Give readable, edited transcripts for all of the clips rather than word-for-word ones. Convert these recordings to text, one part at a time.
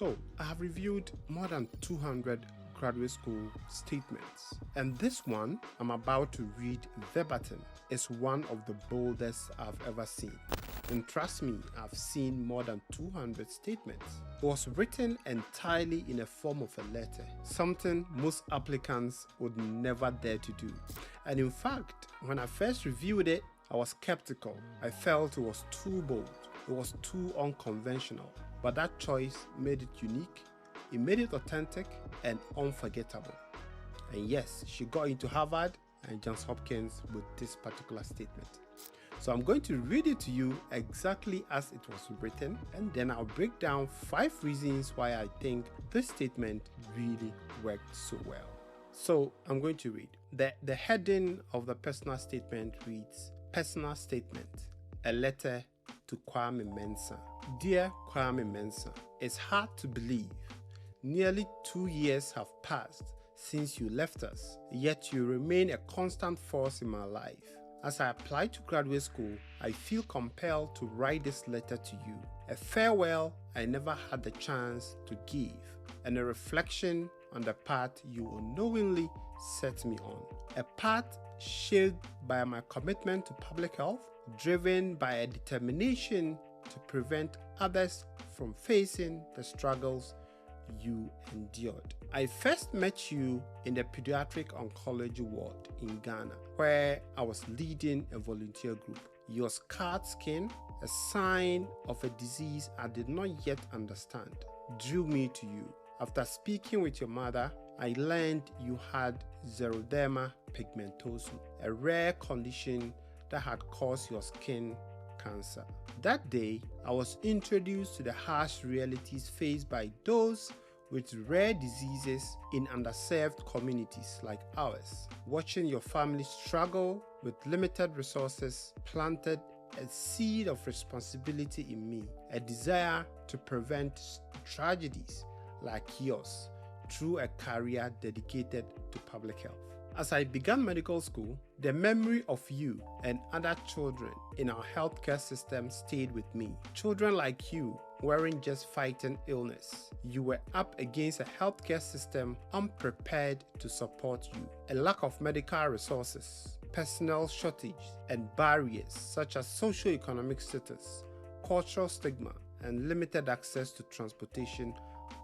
So, I have reviewed more than 200 graduate school statements, and this one I'm about to read verbatim is one of the boldest I've ever seen. And trust me, I've seen more than 200 statements. It was written entirely in a form of a letter, something most applicants would never dare to do. And in fact, when I first reviewed it, I was skeptical. I felt it was too bold. It was too unconventional. But that choice made it unique, it made it authentic and unforgettable. And yes, she got into Harvard and Johns Hopkins with this particular statement. So I'm going to read it to you exactly as it was written, and then I'll break down 5 reasons why I think this statement really worked so well. So I'm going to read. The heading of the personal statement reads, Personal Statement, a letter to Kwame Mensah. Dear Kwame Mensah, it's hard to believe. Nearly 2 years have passed since you left us, yet you remain a constant force in my life. As I apply to graduate school, I feel compelled to write this letter to you. A farewell I never had the chance to give, and a reflection on the path you unknowingly set me on. A path shaped by my commitment to public health, driven by a determination to prevent others from facing the struggles you endured. I first met you in the pediatric oncology ward in Ghana, where I was leading a volunteer group. Your scarred skin, a sign of a disease I did not yet understand, drew me to you. After speaking with your mother, I learned you had xeroderma pigmentosum, a rare condition that had caused your skin cancer. That day, I was introduced to the harsh realities faced by those with rare diseases in underserved communities like ours. Watching your family struggle with limited resources planted a seed of responsibility in me, a desire to prevent tragedies like yours through a career dedicated to public health. As I began medical school, the memory of you and other children in our healthcare system stayed with me. Children like you weren't just fighting illness. You were up against a healthcare system unprepared to support you. A lack of medical resources, personnel shortage, and barriers such as socioeconomic status, cultural stigma, and limited access to transportation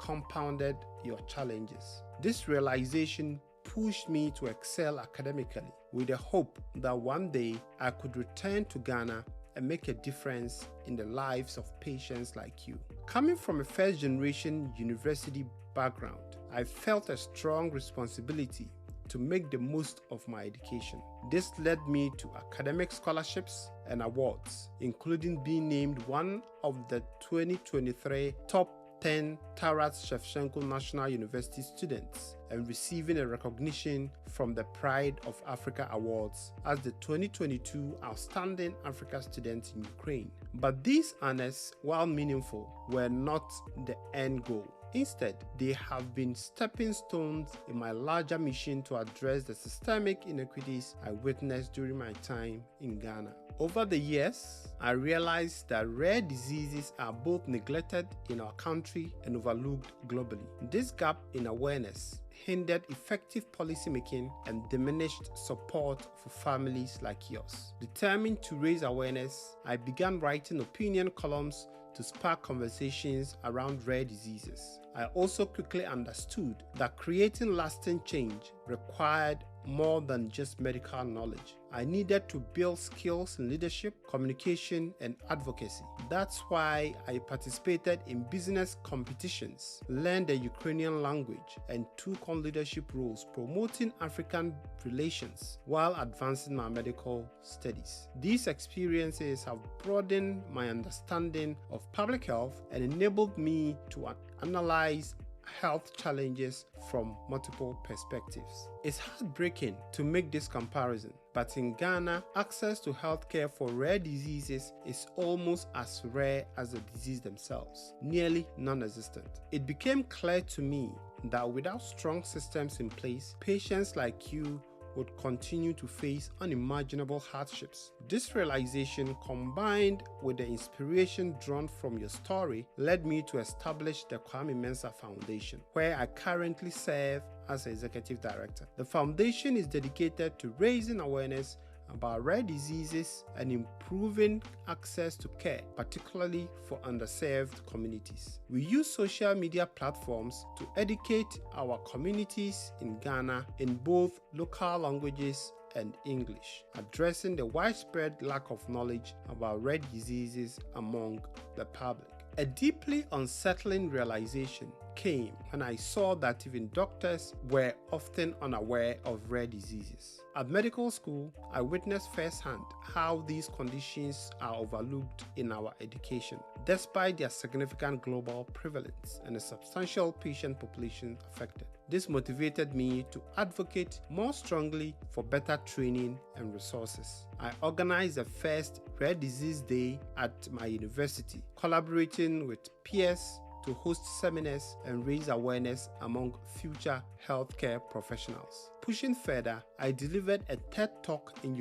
compounded your challenges. This realization pushed me to excel academically with the hope that one day I could return to Ghana and make a difference in the lives of patients like you. Coming from a first-generation university background, I felt a strong responsibility to make the most of my education. This led me to academic scholarships and awards, including being named one of the 2023 top 10 Taras Shevchenko National University students and receiving a recognition from the Pride of Africa Awards as the 2022 Outstanding Africa Student in Ukraine. But these honors, while meaningful, were not the end goal. Instead, they have been stepping stones in my larger mission to address the systemic inequities I witnessed during my time in Ghana. Over the years, I realized that rare diseases are both neglected in our country and overlooked globally. This gap in awareness hindered effective policymaking and diminished support for families like yours. Determined to raise awareness, I began writing opinion columns to spark conversations around rare diseases. I also quickly understood that creating lasting change required more than just medical knowledge. I needed to build skills in leadership, communication, and advocacy. That's why I participated in business competitions, learned the Ukrainian language, and took on leadership roles promoting African relations while advancing my medical studies. These experiences have broadened my understanding of public health and enabled me to analyze health challenges from multiple perspectives. It's heartbreaking to make this comparison, but in Ghana, access to healthcare for rare diseases is almost as rare as the disease themselves, nearly non-existent. It became clear to me that without strong systems in place, patients like you would continue to face unimaginable hardships. This realization, combined with the inspiration drawn from your story, led me to establish the Kwame Mensah Foundation, where I currently serve as Executive Director. The foundation is dedicated to raising awareness about rare diseases and improving access to care, particularly for underserved communities. We use social media platforms to educate our communities in Ghana in both local languages and English, addressing the widespread lack of knowledge about rare diseases among the public. A deeply unsettling realization came when I saw that even doctors were often unaware of rare diseases. At medical school, I witnessed firsthand how these conditions are overlooked in our education, despite their significant global prevalence and a substantial patient population affected. This motivated me to advocate more strongly for better training and resources. I organized the first Rare Disease Day at my university, collaborating with peers to host seminars and raise awareness among future healthcare professionals. Pushing further, I delivered a TED Talk in the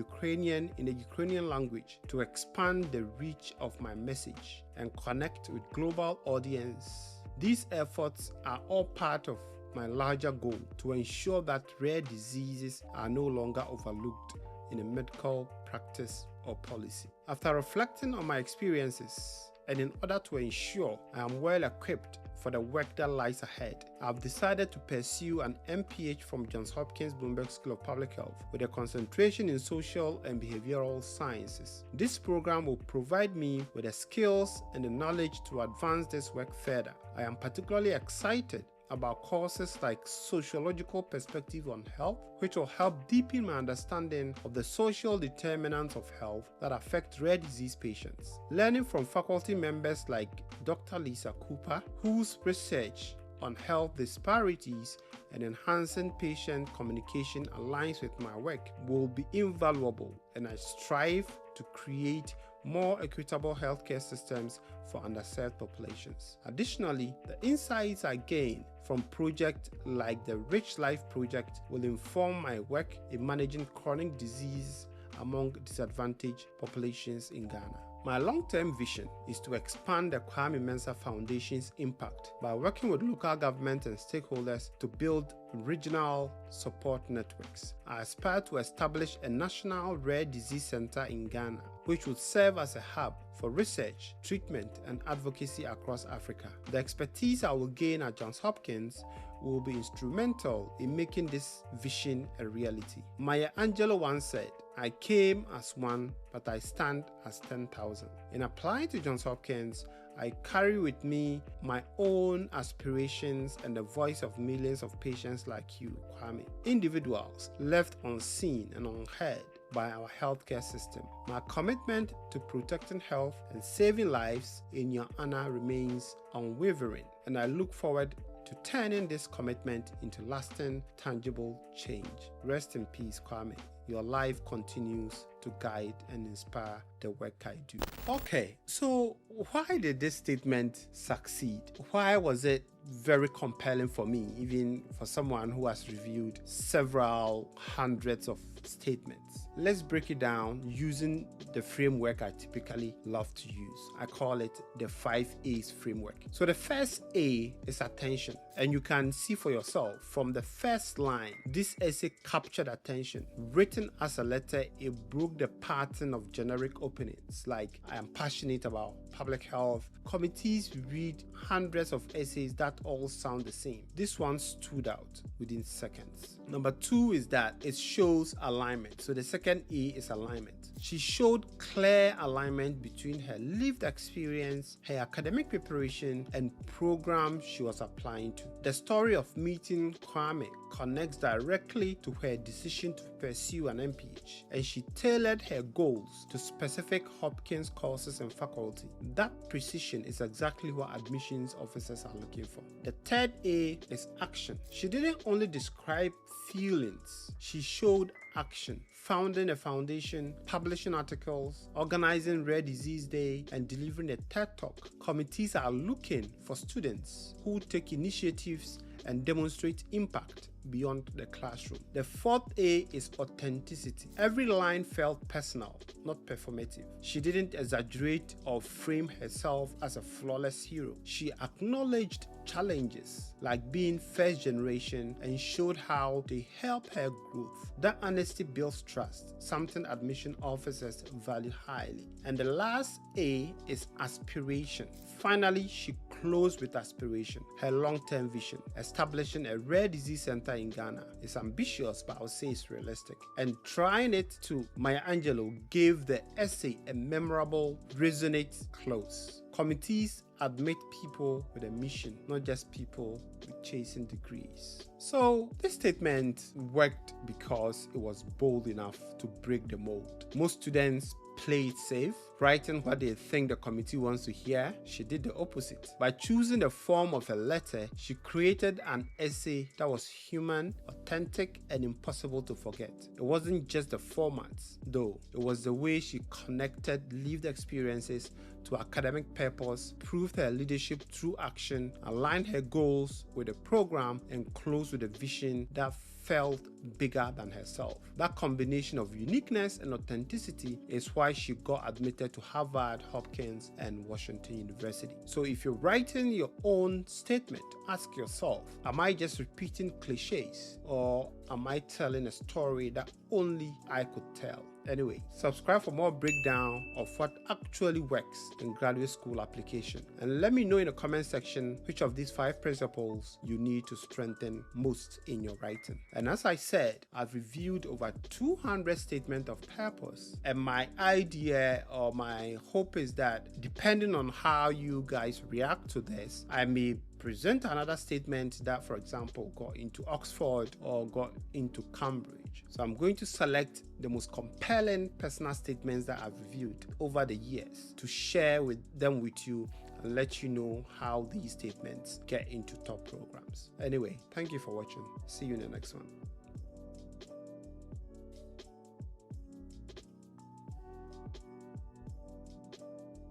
Ukrainian language to expand the reach of my message and connect with global audience. These efforts are all part of my larger goal to ensure that rare diseases are no longer overlooked in a medical practice or policy. After reflecting on my experiences, and in order to ensure I am well equipped for the work that lies ahead, I've decided to pursue an MPH from Johns Hopkins Bloomberg School of Public Health with a concentration in social and behavioral sciences. This program will provide me with the skills and the knowledge to advance this work further. I am particularly excited about courses like Sociological Perspective on Health, which will help deepen my understanding of the social determinants of health that affect rare disease patients. Learning from faculty members like Dr. Lisa Cooper, whose research on health disparities and enhancing patient communication aligns with my work, will be invaluable, and I strive to create more equitable healthcare systems for underserved populations. Additionally, the insights I gain from projects like the Rich Life Project will inform my work in managing chronic disease among disadvantaged populations in Ghana. My long-term vision is to expand the Kwame Mensah Foundation's impact by working with local government and stakeholders to build regional support networks. I aspire to establish a national rare disease center in Ghana, which would serve as a hub for research, treatment, and advocacy across Africa. The expertise I will gain at Johns Hopkins will be instrumental in making this vision a reality. Maya Angelou once said, "I came as one, but I stand as 10,000. In applying to Johns Hopkins, I carry with me my own aspirations and the voice of millions of patients like you, Kwame, individuals left unseen and unheard by our healthcare system. My commitment to protecting health and saving lives in your honor remains unwavering, and I look forward to turning this commitment into lasting, tangible change." Rest in peace, Kwame. Your life continues to guide and inspire the work I do. Okay, so why did this statement succeed? Why was it very compelling for me, even for someone who has reviewed several hundreds of statements? Let's break it down using the framework I typically love to use. I call it the 5 A's framework. So the first A is attention, and you can see for yourself from the first line, this essay captured attention. Written as a letter, it broke the pattern of generic openings like "I am passionate about public health." Committees read hundreds of essays that all sound the same. This one stood out within seconds. Number 2 is that it shows alignment. So the second A is alignment. She showed clear alignment between her lived experience, her academic preparation, and program she was applying to. The story of meeting Kwame connects directly to her decision to pursue an MPH, and she tailored her goals to specific Hopkins courses and faculty. That precision is exactly what admissions officers are looking for. The third A is action. She didn't only describe feelings, she showed action, founding a foundation, publishing articles, organizing Rare Disease Day, and delivering a TED Talk. Committees are looking for students who take initiatives and demonstrate impact beyond the classroom. The fourth A is authenticity. Every line felt personal, not performative. She didn't exaggerate or frame herself as a flawless hero. She acknowledged challenges like being first generation and showed how they help her growth. That honesty builds trust, something admission officers value highly. And the last A is aspiration. Finally, she closed with aspiration, her long-term vision. Establishing a rare disease center in Ghana is ambitious, but I would say it's realistic. And trying it to Maya Angelou gave the essay a memorable, resonate close. Committees admit people with a mission, not just people with chasing degrees. So this statement worked because it was bold enough to break the mold. Most students play it safe, writing what they think the committee wants to hear. She did the opposite. By choosing the form of a letter, she created an essay that was human, authentic, and impossible to forget. It wasn't just the format, though. It was the way she connected lived experiences to academic purpose, proved her leadership through action, aligned her goals with the program, and closed with a vision that felt bigger than herself. That combination of uniqueness and authenticity is why she got admitted to Harvard, Hopkins, and Washington University. So if you're writing your own statement, ask yourself, am I just repeating cliches, or am I telling a story that only I could tell? Anyway, subscribe for more breakdown of what actually works in graduate school application. And let me know in the comment section which of these 5 principles you need to strengthen most in your writing. And as I said, I've reviewed over 200 statements of purpose. And my idea or my hope is that depending on how you guys react to this, I may present another statement that, for example, got into Oxford or got into Cambridge. So I'm going to select the most compelling personal statements that I've reviewed over the years to share them with you and let you know how these statements get into top programs. Anyway, thank you for watching. See you in the next one.